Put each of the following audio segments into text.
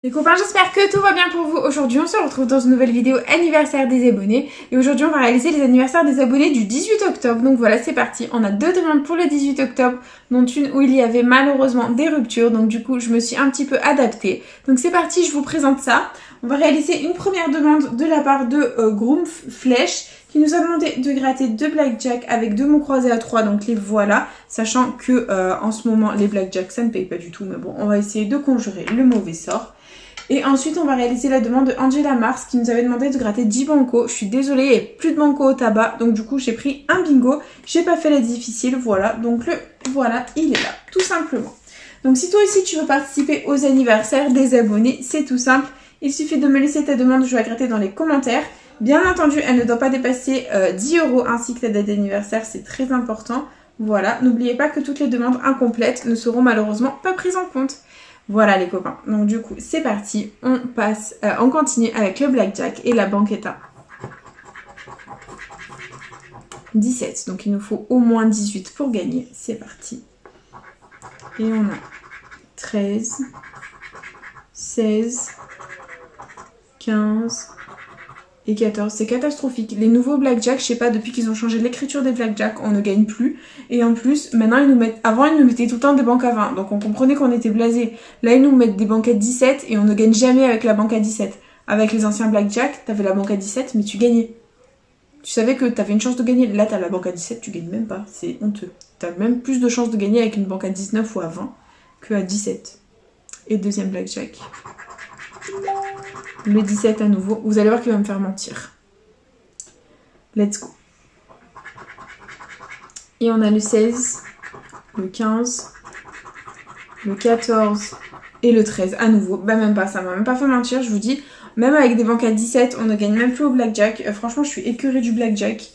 Les copains, j'espère que tout va bien pour vous. Aujourd'hui, on se retrouve dans une nouvelle vidéo anniversaire des abonnés. Et aujourd'hui, on va réaliser les anniversaires des abonnés du 18 octobre. Donc voilà, c'est parti. On a deux demandes pour le 18 octobre, dont une où il y avait malheureusement des ruptures. Donc du coup, je me suis un petit peu adaptée. Donc c'est parti, je vous présente ça. On va réaliser une première demande de la part de Groomf Flèche, qui nous a demandé de gratter deux blackjack avec deux mots croisés à 3, donc les voilà, sachant que en ce moment les blackjack ça ne paye pas du tout, mais bon, on va essayer de conjurer le mauvais sort. Et ensuite on va réaliser la demande de Angela Mars qui nous avait demandé de gratter 10 banco. Je suis désolée, il n'y a plus de banco au tabac, donc du coup j'ai pris un bingo, j'ai pas fait la difficile, voilà, donc le voilà, il est là, tout simplement. Donc si toi aussi tu veux participer aux anniversaires des abonnés, c'est tout simple, il suffit de me laisser ta demande, je vais la gratter dans les commentaires. Bien entendu, elle ne doit pas dépasser 10 € ainsi que ta date d'anniversaire, c'est très important. Voilà, n'oubliez pas que toutes les demandes incomplètes ne seront malheureusement pas prises en compte. Voilà les copains, donc du coup c'est parti, on continue avec le blackjack et la banquetta. 17, donc il nous faut au moins 18 pour gagner, c'est parti. Et on a 13, 16, 15... et 14, c'est catastrophique. Les nouveaux blackjack, je sais pas, depuis qu'ils ont changé l'écriture des blackjack, on ne gagne plus. Et en plus, maintenant ils nous mettent... Avant ils nous mettaient tout le temps des banques à 20, donc on comprenait qu'on était blasés. Là ils nous mettent des banques à 17 et on ne gagne jamais avec la banque à 17. Avec les anciens blackjack, t'avais la banque à 17 mais tu gagnais. Tu savais que t'avais une chance de gagner. Là t'as la banque à 17, tu gagnes même pas. C'est honteux. T'as même plus de chances de gagner avec une banque à 19 ou à 20 que à 17. Et deuxième blackjack. Le 17 à nouveau. Vous allez voir qu'il va me faire mentir. Let's go. Et on a le 16, le 15, le 14 et le 13 à nouveau. Bah même pas, ça m'a même pas fait mentir, je vous dis. Même avec des banques à 17, on ne gagne même plus au blackjack. Franchement, je suis écœurée du blackjack.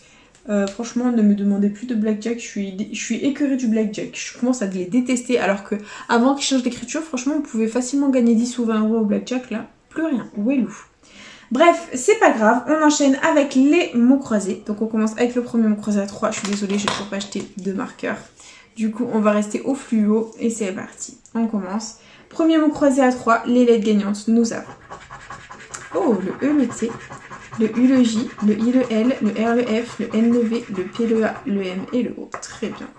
Franchement, ne me demandez plus de blackjack. Je suis écœurée du blackjack. Je commence à les détester alors que avant qu'ils changent d'écriture, franchement, on pouvait facilement gagner 10 ou 20 € au blackjack. Là, plus rien. Ouelou. Bref, c'est pas grave, on enchaîne avec les mots croisés. Donc on commence avec le premier mot croisé à 3. Je suis désolée, j'ai toujours pas acheté de marqueur. Du coup, on va rester au fluo et c'est parti. On commence. Premier mot croisé à 3, les lettres gagnantes, nous avons. Oh, le E, le T, le U, le J, le I, le L, le R, le F, le N, le V, le P, le A, le M et le O. Très bien.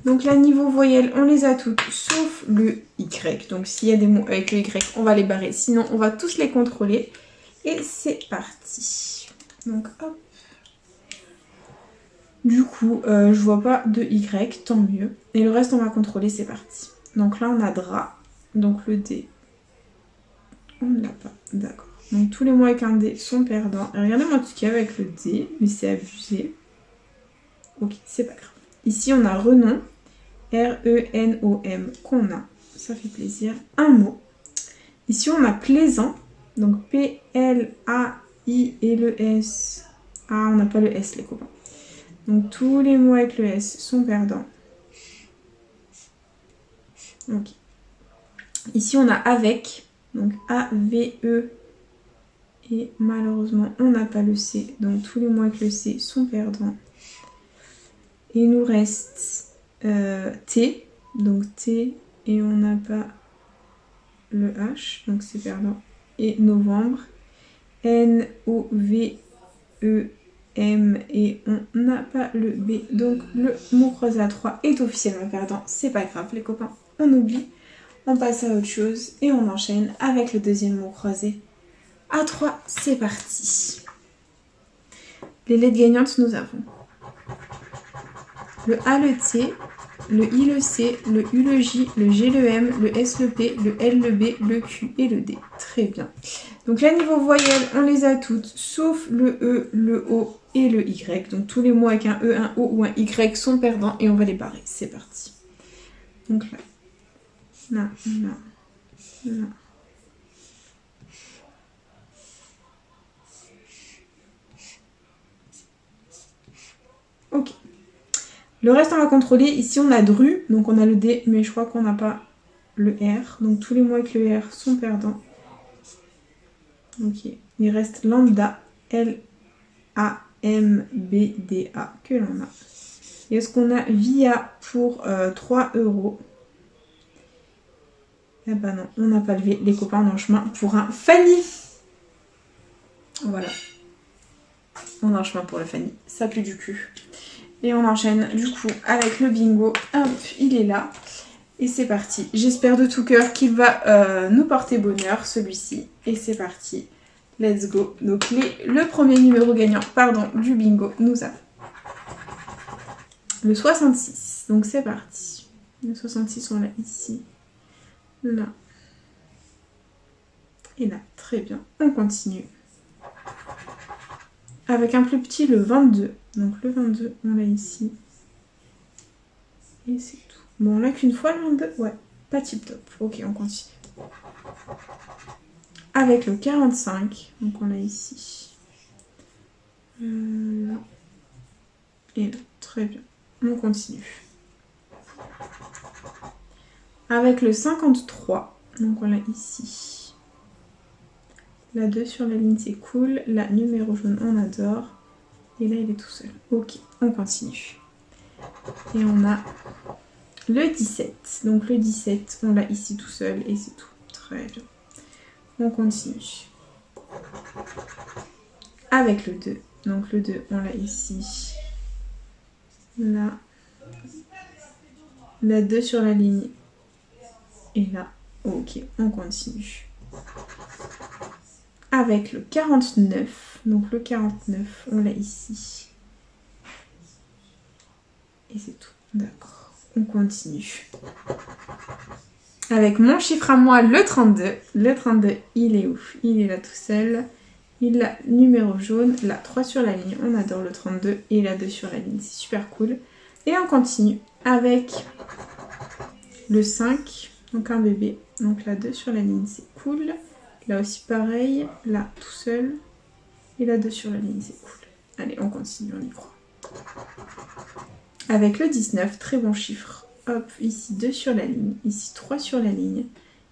Donc là, niveau voyelles, on les a toutes, sauf le Y. Donc s'il y a des mots avec le Y, on va les barrer. Sinon, on va tous les contrôler. Et c'est parti. Donc hop. Du coup, je vois pas de Y, tant mieux. Et le reste, on va contrôler, c'est parti. Donc là, on a drap. Donc le D, on ne l'a pas. D'accord. Donc tous les mots avec un D sont perdants. Et regardez-moi tout ce qu'il y a avec le D, mais c'est abusé. Ok, c'est pas grave. Ici, on a renom. R-E-N-O-M qu'on a. Ça fait plaisir. Un mot. Ici, on a plaisant. Donc P-L-A-I et le S. Ah, on n'a pas le S, les copains. Donc tous les mots avec le S sont perdants. Ok. Ici, on a avec. Donc A-V-E. Et malheureusement, on n'a pas le C. Donc tous les mots avec le C sont perdants. Et il nous reste T. Donc T. Et on n'a pas le H. Donc c'est perdant. Et novembre. N-O-V-E-M et on n'a pas le B. Donc le mot croisé à 3 est officiellement perdant. C'est pas grave les copains, on oublie. On passe à autre chose et on enchaîne avec le deuxième mot croisé à 3. C'est parti. Les lettres gagnantes, nous avons le A, le T, le I, le C, le U, le J, le G, le M, le S, le P, le L, le B, le Q et le D. Très bien. Donc là, niveau voyelles, on les a toutes, sauf le E, le O et le Y. Donc tous les mots avec un E, un O ou un Y sont perdants et on va les barrer. C'est parti. Donc là, là, là, là. Ok. Le reste, on va contrôler. Ici, on a Dru, donc on a le D, mais je crois qu'on n'a pas le R. Donc tous les mots avec le R sont perdants. Ok. Il reste Lambda, L-A-M-B-D-A, que l'on a. Et est-ce qu'on a Via pour 3 €? Eh ben non, on n'a pas levé. Les copains, on est en chemin pour un Fanny. Voilà. On est en chemin pour le Fanny. Ça pue du cul. Et on enchaîne du coup avec le bingo. Hop, il est là. Et c'est parti. J'espère de tout cœur qu'il va nous porter bonheur, celui-ci. Et c'est parti. Let's go. Donc le premier numéro gagnant, du bingo, nous avons le 66. Donc c'est parti. Le 66, on l'a ici. Là. Et là. Très bien. On continue. Avec un plus petit, le 22. Donc le 22, on l'a ici. Et c'est tout. Bon, on l'a qu'une fois le 22. Ouais, pas tip top. Ok, on continue. Avec le 45, donc on l'a ici. Là. Et là, très bien. On continue. Avec le 53, donc on l'a ici. La 2 sur la ligne, c'est cool. La numéro jaune, on adore. Et là, il est tout seul. Ok, on continue. Et on a le 17. Donc le 17, on l'a ici tout seul et c'est tout. Très bien. On continue. Avec le 2. Donc le 2, on l'a ici. Là. La 2 sur la ligne. Et là. Ok, on continue. Avec le 49. Donc le 49, on l'a ici. Et c'est tout. D'accord. On continue. Avec mon chiffre à moi, le 32. Le 32, il est où? Il est là tout seul. Il a numéro jaune. Là, 3 sur la ligne. On adore le 32. Et la 2 sur la ligne. C'est super cool. Et on continue avec le 5. Donc un bébé. Donc la 2 sur la ligne, c'est cool. Là aussi pareil. Là, tout seul. Et la 2 sur la ligne, c'est cool. Allez, on continue, on y croit. Avec le 19, très bon chiffre. Hop, ici 2 sur la ligne, ici 3 sur la ligne,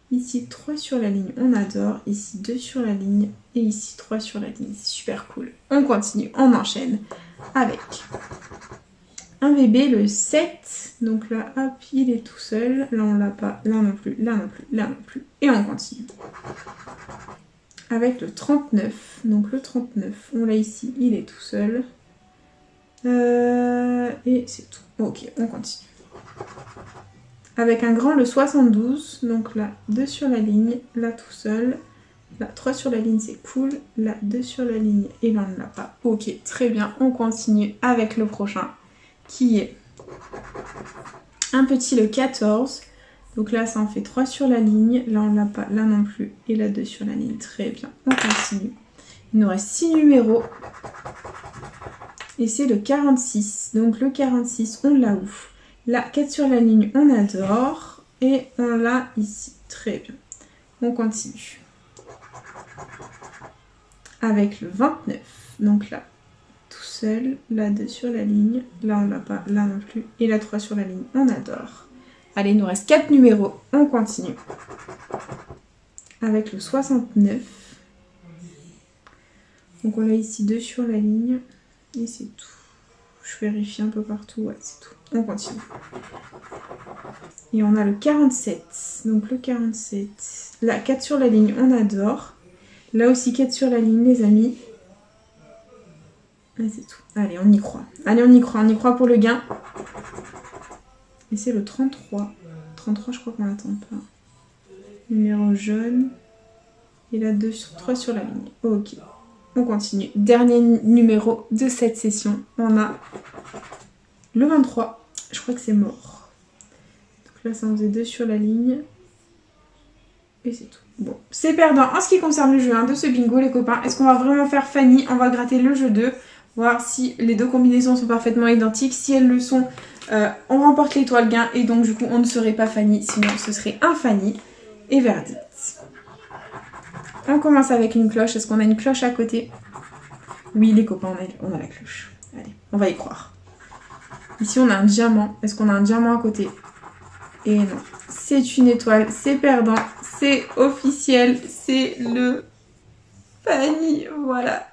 ici 3 sur la ligne, on adore, ici 2 sur la ligne, et ici 3 sur la ligne, c'est super cool. On continue, on enchaîne avec un bébé, le 7, donc là, hop, il est tout seul, là on l'a pas, là non plus, là non plus, là non plus, et on continue. Avec le 39, donc le 39, on l'a ici, il est tout seul, et c'est tout. Ok, on continue. Avec un grand, le 72, donc là, 2 sur la ligne, là tout seul, là 3 sur la ligne, c'est cool, là 2 sur la ligne, et là on ne l'a pas. Ok, très bien, on continue avec le prochain, qui est un petit, le 14, donc là ça en fait 3 sur la ligne, là on ne l'a pas, là non plus, et là 2 sur la ligne, très bien, on continue. Il nous reste 6 numéros. Et c'est le 46. Donc le 46, on l'a où? Là, 4 sur la ligne, on adore. Et on l'a ici. Très bien. On continue. Avec le 29. Donc là, tout seul. Là, 2 sur la ligne. Là, on l'a pas. Là non plus. Et là, 3 sur la ligne, on adore. Allez, il nous reste 4 numéros. On continue. Avec le 69. Donc on a ici 2 sur la ligne. Et c'est tout. Je vérifie un peu partout. Ouais, c'est tout. On continue. Et on a le 47. Donc le 47. Là, 4 sur la ligne, on adore. Là aussi, 4 sur la ligne, les amis. Et c'est tout. Allez, on y croit. Allez, on y croit. On y croit pour le gain. Et c'est le 33. 33, je crois qu'on l'attend pas. Numéro jaune. Et là, 3 sur la ligne. Ok. On continue. Dernier numéro de cette session. On a le 23. Je crois que c'est mort. Donc là, ça en faisait 2 sur la ligne. Et c'est tout. Bon, c'est perdant en ce qui concerne le jeu 1 de ce bingo, les copains. Est-ce qu'on va vraiment faire Fanny? On va gratter le jeu 2. Voir si les deux combinaisons sont parfaitement identiques. Si elles le sont, on remporte l'étoile gain. Et donc, du coup, on ne serait pas Fanny. Sinon, ce serait un Fanny. Et verdict. On commence avec une cloche. Est-ce qu'on a une cloche à côté? Oui, les copains, on a la cloche. Allez, on va y croire. Ici, on a un diamant. Est-ce qu'on a un diamant à côté? Et non. C'est une étoile. C'est perdant. C'est officiel. C'est le Fanny. Voilà.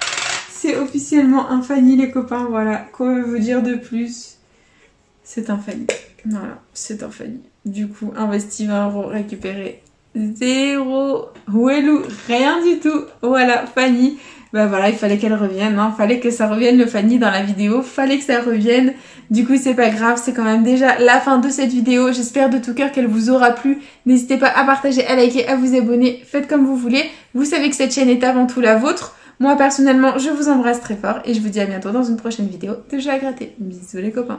C'est officiellement un Fanny, les copains. Voilà. Quoi vous dire de plus? C'est un Fanny. Voilà. C'est un Fanny. Du coup, investi 20 €, récupéré Zéro. Ouelou, rien du tout. Voilà, Fanny. Bah voilà, il fallait qu'elle revienne, hein. Fallait que ça revienne le Fanny dans la vidéo, fallait que ça revienne. Du coup, c'est pas grave, c'est quand même déjà la fin de cette vidéo. J'espère de tout cœur qu'elle vous aura plu. N'hésitez pas à partager, à liker, à vous abonner. Faites comme vous voulez. Vous savez que cette chaîne est avant tout la vôtre. Moi, personnellement, je vous embrasse très fort et je vous dis à bientôt dans une prochaine vidéo de jeux à gratter. Bisous les copains.